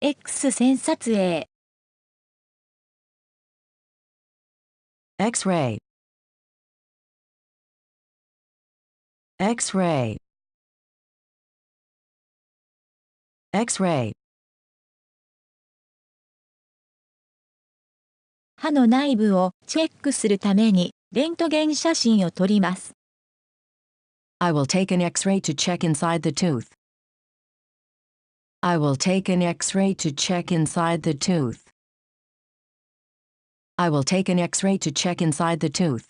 X 線撮影。X-ray. X-ray. X-ray. 歯の内部をチェックするためにレントゲン写真を撮ります。I will take an X-ray to check inside the tooth. I will take an X-ray to check inside the tooth. I will take an X-ray to check inside the tooth.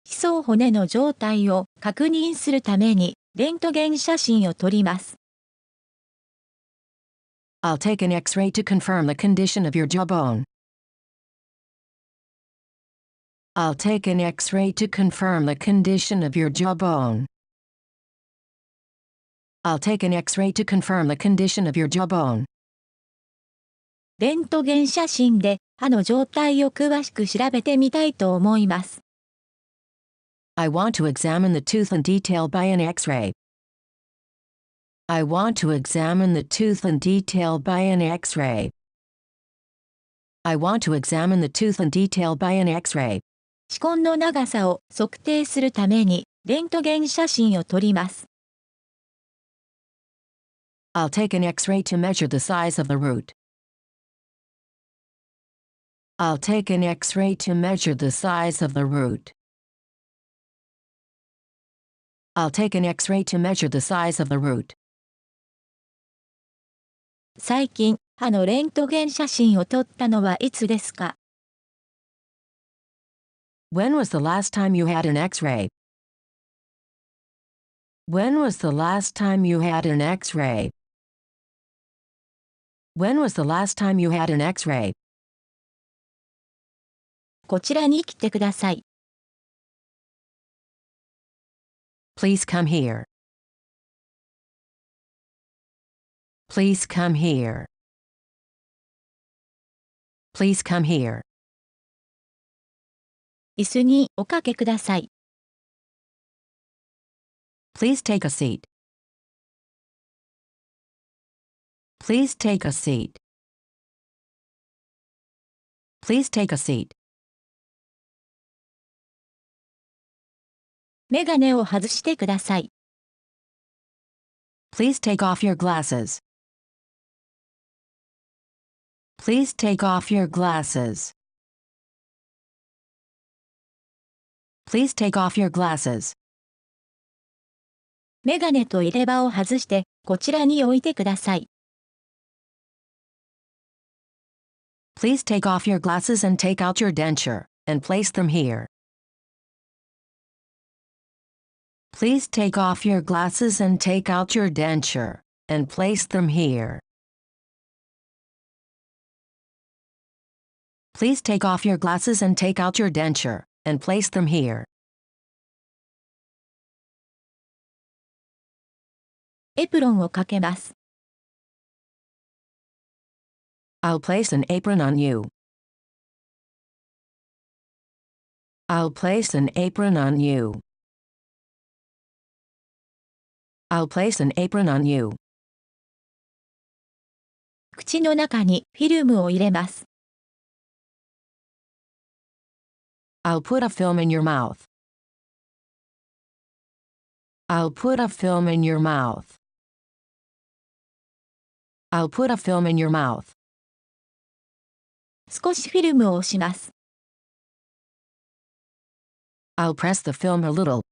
歯槽骨の状態を確認するためにレントゲン写真を撮ります。I'll take an X-ray to confirm the condition of your jawbone. I'll take an X-ray to confirm the condition of your jawbone. I'll take an X-ray to confirm the condition of your jawbone. レントゲン写真で歯の状態を詳しく調べてみたいと思います。I want to examine the tooth in detail by an X-ray. I want to examine the tooth in detail by an X-ray. I want to examine the tooth in detail by an X-ray. 歯根の長さを測定するためにレントゲン写真を撮ります。I'll take an X-ray to measure the size of the root. I'll take an X-ray to measure the size of the root. I'll take an X-ray to measure the size of the root. 最近、歯のレントゲン写真を撮ったのはいつですか？ When was the last time you had an X-ray? When was the last time you had an X-ray? When was the last time you had an X-ray? こちらに来てください。Please come here. Please come here. Please come here. 椅子におかけください。Please take a seat. Please take a seat. Please take a seat. メガネを外してください。Please take off your glasses. Please take off your glasses. Please take off your glasses. メガネと入れ歯を外してこちらに置いてください。Please take off your glasses and take out your denture, and place them here. Please take off your glasses and take out your denture, and place them here. Please take off your glasses and take out your denture, and place them here. エプロンをかけます。I'll place an apron on you. I'll place an apron on you. I'll place an apron on you. 口の中にフィルムを入れます。I'll put a film in your mouth. I'll put a film in your mouth. I'll put a film in your mouth. 少しフィルムを押します。I'll press the film a little.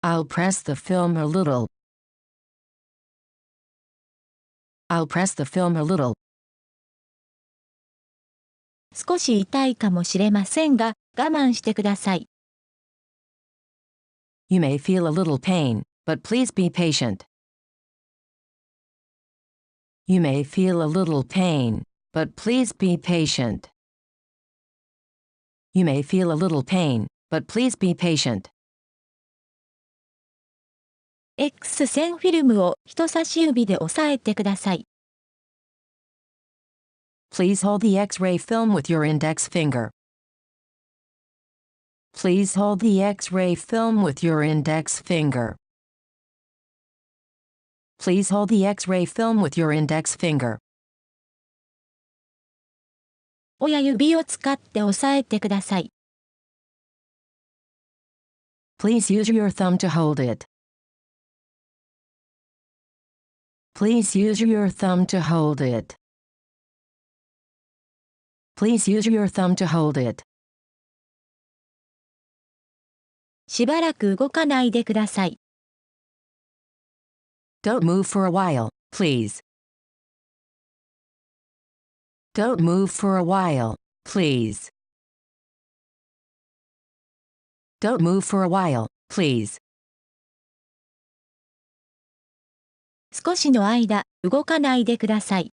I'll press the film a little. I'll press the film a little. 少し痛いかもしれませんが、我慢してください。You may feel a little pain, but please be patient. You may feel a little pain, but please be patient. You may feel a little pain, but please be patient. X 線フィルムを人差し指で押さえてください。Please hold the X-ray film with your index finger. Please hold the X-ray film with your index finger. Please hold the X-ray film with your index finger. 親指を使って押さえてください。Please use your thumb to hold it. Please use your thumb to hold it. Please use your thumb to hold it. しばらく動かないでください。Don't move for a while, please. Don't move for a while, please. Don't move for a while, please. 少しの間、動かないでください。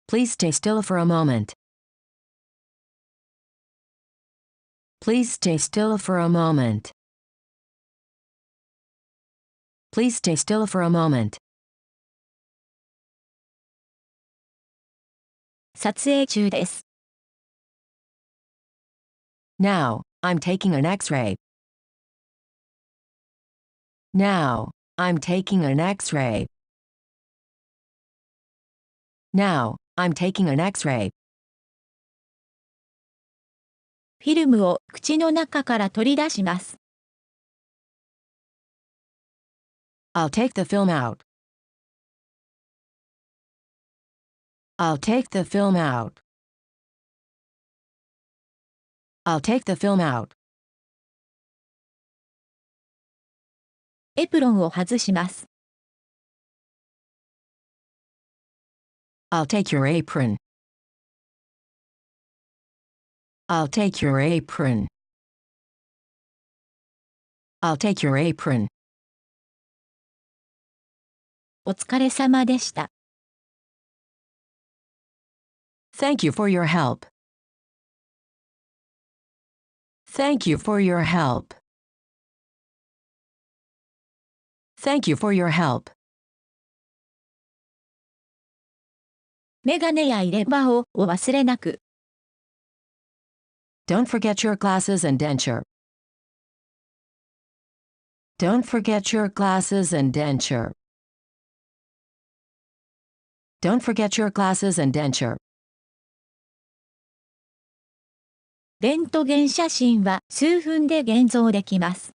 Please stay still for a moment. Please stay still for a moment. Please stay still for a moment. 撮影中です。Now, I'm taking an X-ray. Now, I'm taking an X-ray. Now, I'm taking an X-ray. フィルムを口の中から取り出します。I'll take the film out. I'll take the film out. I'll take the film out. エプロンを外します。I'll take your apron. I'll take your apron. I'll take your apron. お疲れ様でした。Thank you for your help. Thank you for your help. Thank you for your help. メガネや入れ歯を忘れなく。Don't forget your glasses and denture. Don't forget your glasses and denture. Don't forget your glasses and denture. レントゲン写真は数分で現像できます。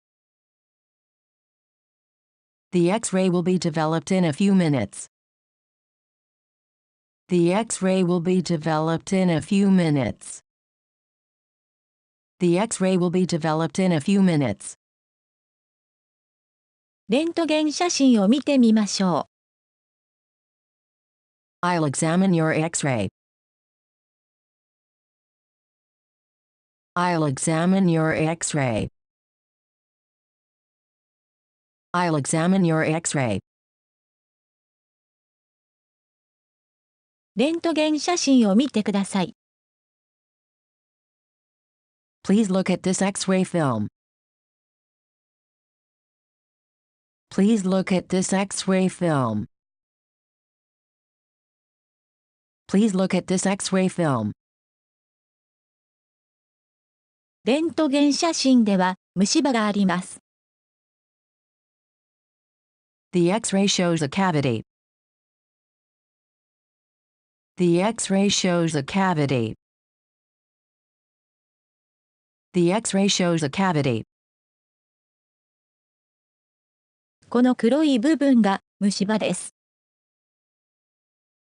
The X-ray will be developed in a few minutes. The X-ray will be developed in a few minutes. The X-ray will be developed in a few minutes. レントゲン写真を見てみましょう。I'll examine your X-ray. I'll examine your X-ray. I'll examine your X-ray. レントゲン写真を見てください。Please look at this X-ray film. Please look at this X-ray film. Please look at this X-ray film. レントゲン写真では虫歯があります。The X-ray shows a cavity. The X-ray shows a cavity. The X-ray shows a cavity. この黒い部分が虫歯です。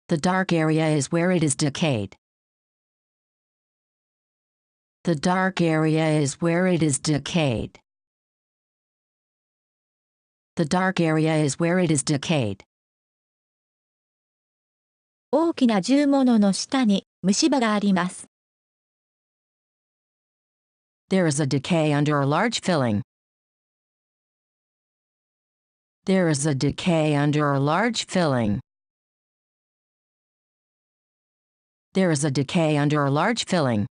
The dark area is where it is decayed. The dark area is where it is decayed. The dark area is where it is decayed. 大きな銃物の下に虫歯があります。There is a decay under a large filling. There is a decay under a large filling. There is a decay under a large filling.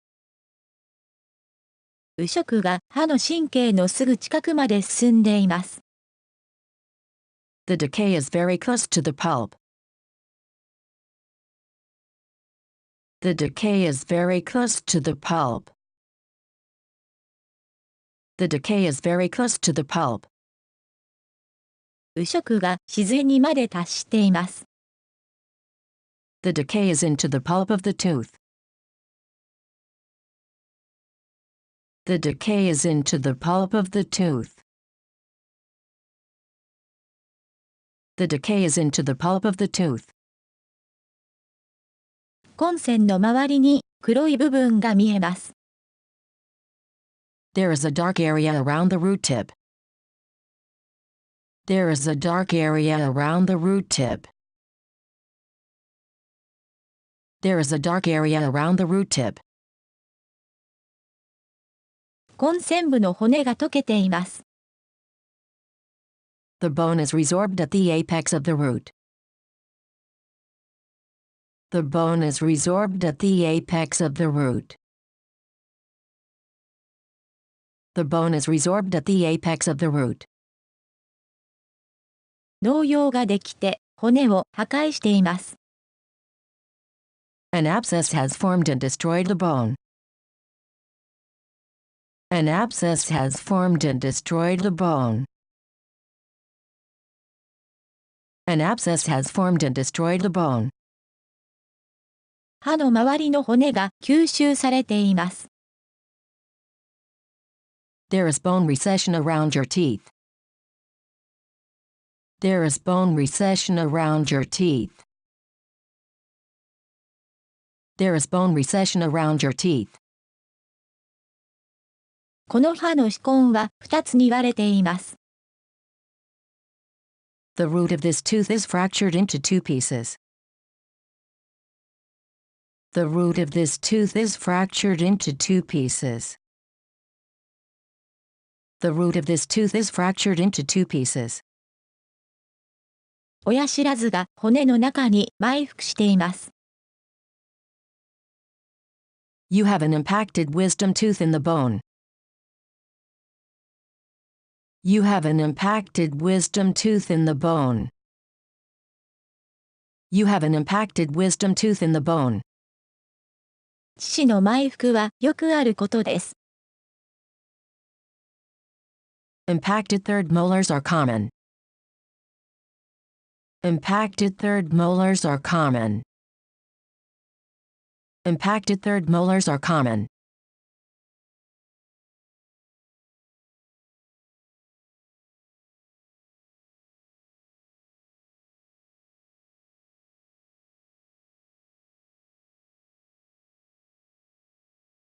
腐食が歯の神経のすぐ近くまで進んでいます。The decay is very close to the pulp. The decay is very close to the pulp. The decay is very close to the pulp. 腐食が自然にまで達しています。The decay is into the pulp of the tooth. The decay is into the pulp of the tooth. The decay is into the pulp of the tooth. 根線の周りに黒い部分が見えます。There is a dark area around the root tip. There is a dark area around the root tip. There is a dark area around the root tip. 根線部の骨が溶けています。The bone is resorbed at the apex of the root. The bone is resorbed at the apex of the root. The bone is resorbed at the apex of the root. 膿瘍ができて骨を破壊しています。An abscess has formed and destroyed the bone. An abscess has formed and destroyed the bone. An abscess has formed and destroyed the bone. 歯の周りの骨が吸収されています。There is bone recession around your teeth. There is bone recession around your teeth. There is bone recession around your teeth. この歯の歯根は2つに割れています。The root of this tooth is fractured into two pieces. The root of this tooth is fractured into two pieces. The root of this tooth is fractured into two pieces. 親知らずが骨の中に埋伏しています。You have an impacted wisdom tooth in the bone. You have an impacted wisdom tooth in the bone. You have an impacted wisdom tooth in the bone. 歯歯の埋伏はよくあることです。Impacted third molars are common. Impacted third molars are common. Impacted third molars are common.